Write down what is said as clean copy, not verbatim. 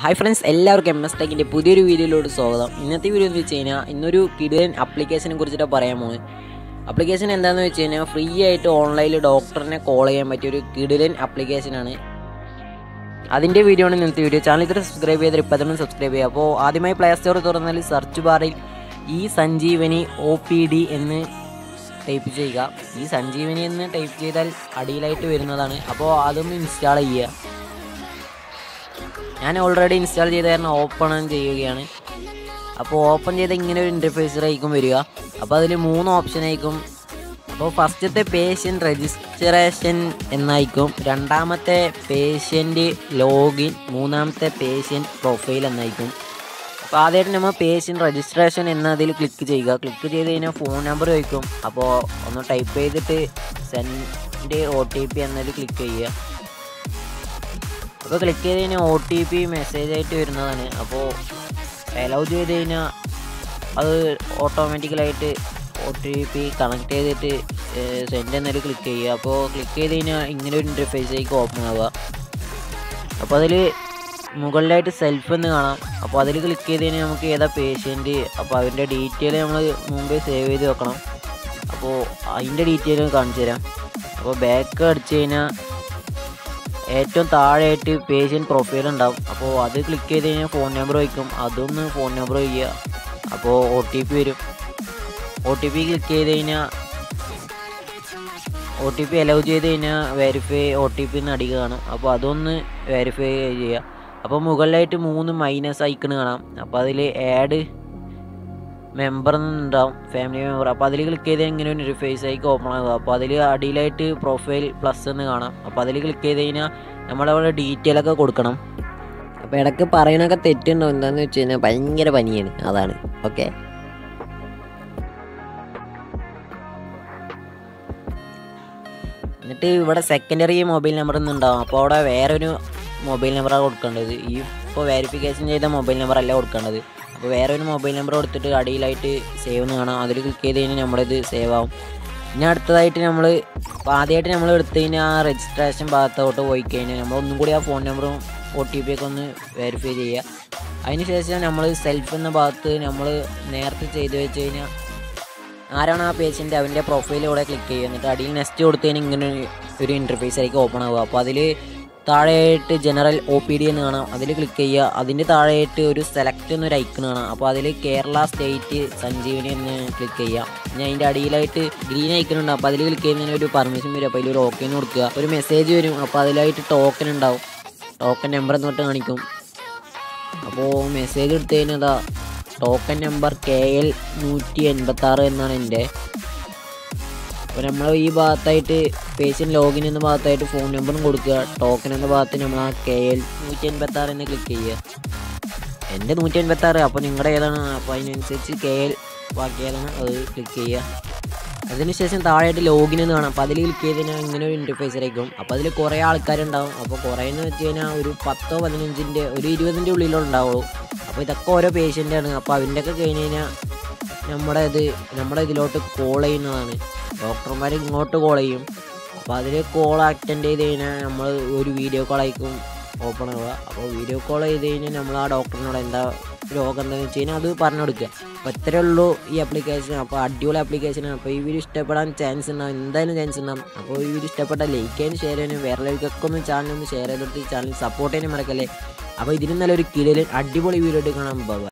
Hi friends, എല്ലാവർക്കും M S ടെക്കിൻ്റെ പുതിയൊരു വീഡിയോയിലോട്ട് സ്വാഗതം. ഇന്നത്തെ വീഡിയോ എന്ന് വെച്ച് കഴിഞ്ഞാൽ ഇന്നൊരു കിടിലൻ ആപ്ലിക്കേഷനെ കുറിച്ചിട്ട് പറയാൻ പോകുന്നത്. ആപ്ലിക്കേഷൻ എന്താണെന്ന് വെച്ച് കഴിഞ്ഞാൽ ഫ്രീ ആയിട്ട് ഓൺലൈനിൽ ഡോക്ടറിനെ കോൾ ചെയ്യാൻ പറ്റിയ ഒരു കിടിലൻ ആപ്ലിക്കേഷനാണ്. അതിൻ്റെ വീഡിയോ ആണ് ഇന്നത്തെ വീഡിയോ. ചാനൽ ഇത്ര സബ്സ്ക്രൈബ് ചെയ്താൽ ഇപ്പോൾ തന്നെ സബ്സ്ക്രൈബ് ചെയ്യുക. അപ്പോൾ ആദ്യമായി പ്ലേ സ്റ്റോർ തുറന്നാൽ സെർച്ച് ബാറിൽ ഈ സഞ്ജീവനി OPD എന്ന് ടൈപ്പ് ചെയ്യുക. ഈ സഞ്ജീവനി എന്ന് ടൈപ്പ് ചെയ്താൽ അടിയിലായിട്ട് വരുന്നതാണ്. അപ്പോൾ അതൊന്ന് ഇൻസ്റ്റാൾ ചെയ്യുക. ഞാൻ ഓൾറെഡി ഇൻസ്റ്റാൾ ചെയ്ത കാരണം ഓപ്പൺ ചെയ്യുകയാണ്. അപ്പോൾ ഓപ്പൺ ചെയ്ത ഇങ്ങനെ ഒരു ഇൻ്റർഫേസിലായിരിക്കും വരിക. അപ്പോൾ അതിൽ 3 ഓപ്ഷൻ ആയിരിക്കും. അപ്പോൾ ഫസ്റ്റത്തെ പേഷ്യൻ്റ് രജിസ്ട്രേഷൻ എന്നായിരിക്കും, രണ്ടാമത്തെ പേഷ്യൻ്റ് ലോഗിൻ, മൂന്നാമത്തെ പേഷ്യൻ്റ് പ്രൊഫൈൽ എന്നായിരിക്കും. അപ്പോൾ ആദ്യമായിട്ട് നമ്മൾ പേഷ്യൻ്റ് രജിസ്ട്രേഷൻ എന്നതിൽ ക്ലിക്ക് ചെയ്യുക. ക്ലിക്ക് ചെയ്ത് കഴിഞ്ഞാൽ ഫോൺ നമ്പർ ചോദിക്കും. അപ്പോൾ ഒന്ന് ടൈപ്പ് ചെയ്തിട്ട് സെൻഡ് OTP എന്നതിൽ ക്ലിക്ക് ചെയ്യുക. അപ്പോൾ ക്ലിക്ക് ചെയ്ത് കഴിഞ്ഞാൽ OTP മെസ്സേജ് ആയിട്ട് വരുന്നതാണ്. അപ്പോൾ അലൗ ചെയ്ത് കഴിഞ്ഞാൽ അത് ഓട്ടോമാറ്റിക്കലായിട്ട് OTP കണക്ട് ചെയ്തിട്ട് സെൻഡ് എന്നതിൽ ക്ലിക്ക് ചെയ്യുക. അപ്പോൾ ക്ലിക്ക് ചെയ്ത് കഴിഞ്ഞാൽ ഇങ്ങനെ ഒരു ഇൻ്റർഫേസിലേക്ക് ഓപ്പൺ ആവുക. അപ്പോൾ അതിൽ മുകളിലായിട്ട് സെൽഫ് എന്ന് കാണാം. അപ്പോൾ അതിൽ ക്ലിക്ക് ചെയ്ത് കഴിഞ്ഞാൽ നമുക്ക് ഏതാ പേഷ്യൻറ്റ്, അപ്പോൾ അതിൻ്റെ ഡീറ്റെയിൽ നമ്മൾ മുമ്പേ സേവ് ചെയ്ത് വെക്കണം. അപ്പോൾ അതിൻ്റെ ഡീറ്റെയിൽ കാണിച്ചു തരാം. അപ്പോൾ ബാക്ക് അടിച്ച് കഴിഞ്ഞാൽ ഏറ്റവും താഴെയായിട്ട് പേഷ്യൻ്റ് പ്രൊഫൈൽ ഉണ്ടാവും. അപ്പോൾ അത് ക്ലിക്ക് ചെയ്ത് കഴിഞ്ഞാൽ ഫോൺ നമ്പർ വയ്ക്കും. അതൊന്ന് ഫോൺ നമ്പർ വയ്ക്കുക. അപ്പോൾ OTP വരും. OTP ക്ലിക്ക് ചെയ്ത് കഴിഞ്ഞാൽ OTP അലൗ ചെയ്ത് കഴിഞ്ഞാൽ വെരിഫൈ OTP എന്ന് അടിക്കുക കാണും. അപ്പോൾ അതൊന്ന് വെരിഫൈ ചെയ്യുക. അപ്പോൾ മുകളിലായിട്ട് 3 മൈനസ് ഐക്കൺ കാണാം. അപ്പോൾ അതിൽ ആഡ് മെമ്പർ എന്നുണ്ടാവും, ഫാമിലി മെമ്പർ. അപ്പോൾ അതിൽ ക്ലിക്ക് ചെയ്ത് ഇങ്ങനെ ഒരു ഇൻ്റർഫേസ് ആയിരിക്കും ഓപ്പൺ ആകുക. അപ്പോൾ അതിൽ അടിയിലായിട്ട് പ്രൊഫൈൽ പ്ലസ് എന്ന് കാണാം. അപ്പോൾ അതിൽ ക്ലിക്ക് ചെയ്ത് കഴിഞ്ഞാൽ നമ്മളവിടെ ഡീറ്റെയിലൊക്കെ കൊടുക്കണം. അപ്പോൾ ഇടയ്ക്ക് പറയണൊക്കെ തെറ്റുണ്ടോ എന്താണെന്ന് വെച്ച് കഴിഞ്ഞാൽ ഭയങ്കര പനിയാണ്, അതാണ്. ഓക്കെ, എന്നിട്ട് ഇവിടെ സെക്കൻഡറി മൊബൈൽ നമ്പർ എന്നുണ്ടാവും. അപ്പോൾ അവിടെ വേറൊരു മൊബൈൽ നമ്പറാണ് കൊടുക്കേണ്ടത്. ഈ ഇപ്പോൾ വെരിഫിക്കേഷൻ ചെയ്ത മൊബൈൽ നമ്പർ അല്ല കൊടുക്കേണ്ടത്. അപ്പോൾ വേറെ ഒരു മൊബൈൽ നമ്പർ കൊടുത്തിട്ട് അടിയിലായിട്ട് സേവ് എന്ന് കാണാം. അതിൽ ക്ലിക്ക് ചെയ്ത് കഴിഞ്ഞാൽ നമ്മളിത് സേവ് ആവും. ഇനി അടുത്തതായിട്ട് അപ്പോൾ ആദ്യമായിട്ട് നമ്മൾ എടുത്ത് കഴിഞ്ഞാൽ ആ രജിസ്ട്രേഷൻ ഭാഗത്തോട്ട് പോയി കഴിഞ്ഞാൽ നമ്മൾ ഒന്നും കൂടി ആ ഫോൺ നമ്പറും OTP ഒക്കെ ഒന്ന് വെരിഫൈ ചെയ്യുക. അതിനുശേഷം നമ്മൾ സെൽഫ് എന്ന ഭാഗത്ത് നമ്മൾ നേരത്തെ ചെയ്ത് വെച്ച് കഴിഞ്ഞാൽ ആരാണ് ആ പേഷ്യൻ്റ് അവൻ്റെ പ്രൊഫൈൽ ഇവിടെ ക്ലിക്ക് ചെയ്യുക. എന്നിട്ട് അടിയിൽ നെക്സ്റ്റ് കൊടുത്ത് കഴിഞ്ഞാൽ ഇങ്ങനെ ഒരു ഇൻ്റർഫേസ് ആയിരിക്കും ഓപ്പൺ ആവുക. അപ്പോൾ അതിൽ താഴെയായിട്ട് ജനറൽ OPD എന്ന് കാണാം. അതിൽ ക്ലിക്ക് ചെയ്യുക. അതിൻ്റെ താഴെയായിട്ട് ഒരു സെലക്ട് എന്നൊരു ഐക്കൺ കാണാം. അപ്പോൾ അതിൽ കേരള സ്റ്റേറ്റ് സഞ്ജീവനി എന്ന് ക്ലിക്ക് ചെയ്യുക. ഇനി അതിൻ്റെ അടിയിലായിട്ട് ഗ്രീൻ ഐക്കൺ ഉണ്ട്. അപ്പോൾ അതിൽ ക്ലിക്ക് ചെയ്യുന്നതിന് ഒരു പെർമിഷൻ വരും. അപ്പോൾ അതിലൊരു ഓക്കെ എന്ന് കൊടുക്കുക. ഒരു മെസ്സേജ് വരും. അപ്പോൾ അതിലായിട്ട് ടോക്കൺ ഉണ്ടാവും. ടോക്കൺ നമ്പർ എന്നിട്ട് കാണിക്കും. അപ്പോൾ മെസ്സേജ് എടുത്തു കഴിഞ്ഞാൽ അതാ ടോക്കൺ നമ്പർ KL 186 എന്നാണ് എൻ്റെ. അപ്പോൾ നമ്മൾ ഈ ഭാഗത്തായിട്ട് പേഷ്യൻ്റ് ലോഗിൻ എന്ന ഭാഗത്തായിട്ട് ഫോൺ നമ്പറും കൊടുക്കുക. ടോക്കൺ എന്ന ഭാഗത്ത് നമ്മൾ ആ KL 186 എന്ന് ക്ലിക്ക് ചെയ്യുക. എൻ്റെ 186. അപ്പോൾ നിങ്ങളുടെ ഏതാണ്, അപ്പോൾ അതിനനുസരിച്ച് KL ബാക്കി ഏതാണ് അത് ക്ലിക്ക് ചെയ്യുക. അതിനുശേഷം താഴെയായിട്ട് ലോഗിൻ എന്ന് കാണാം. അപ്പോൾ അതിൽ ക്ലിക്ക് ചെയ്ത് കഴിഞ്ഞാൽ ഇങ്ങനെ ഒരു ഇൻ്റർഫേസിലായിരിക്കും. അപ്പോൾ അതിൽ കുറേ ആൾക്കാരുണ്ടാവും. അപ്പോൾ കുറേ എന്ന് വെച്ച് കഴിഞ്ഞാൽ ഒരു 10 15 ഒരു 20 ഉള്ളിലുണ്ടാവുള്ളൂ. അപ്പോൾ ഇതൊക്കെ ഓരോ പേഷ്യൻ്റാണ്. അപ്പോൾ അതിൻ്റെയൊക്കെ കഴിഞ്ഞ് കഴിഞ്ഞാൽ നമ്മുടെ ഇതിലോട്ട് കോൾ ചെയ്യുന്നതാണ്. ഡോക്ടർമാർ ഇങ്ങോട്ട് കോൾ ചെയ്യും. അപ്പോൾ അതിൽ കോൾ അറ്റൻഡ് ചെയ്ത് കഴിഞ്ഞാൽ നമ്മൾ ഒരു വീഡിയോ കോൾ ആയിരിക്കും ഓപ്പൺ ആവുക. അപ്പോൾ വീഡിയോ കോൾ ചെയ്ത് കഴിഞ്ഞാൽ നമ്മൾ ആ ഡോക്ടറിനോട് എന്താ രോഗം എന്താണെന്ന് വെച്ച് കഴിഞ്ഞാൽ അത് പറഞ്ഞു കൊടുക്കുക. അപ്പോൾ ഇത്രയേ ഉള്ളൂ ഈ ആപ്ലിക്കേഷൻ. അപ്പോൾ അടിപൊളി ആപ്ലിക്കേഷനാണ്. അപ്പോൾ ഈ വീഡിയോ ഇഷ്ടപ്പെടാൻ ചാൻസ് ഉണ്ടാവും, എന്തായാലും ചാൻസ് ഉണ്ടാവും. അപ്പോൾ ഈ വീഡിയോ ഇഷ്ടപ്പെട്ടാൽ ലൈക്ക് ചെയ്യാനും ഷെയർ ചെയ്യാനും വേറെയൊക്കെ ഒന്ന് ചാനലൊന്ന് ഷെയർ ചെയ്തിട്ട് ചാനൽ സപ്പോർട്ട് ചെയ്യാനും മറക്കല്ലേ. അപ്പോൾ ഇതിനും നല്ലൊരു കിടിലൻ അടിപൊളി വീഡിയോ ആയിട്ട് കാണാൻ പോകാം.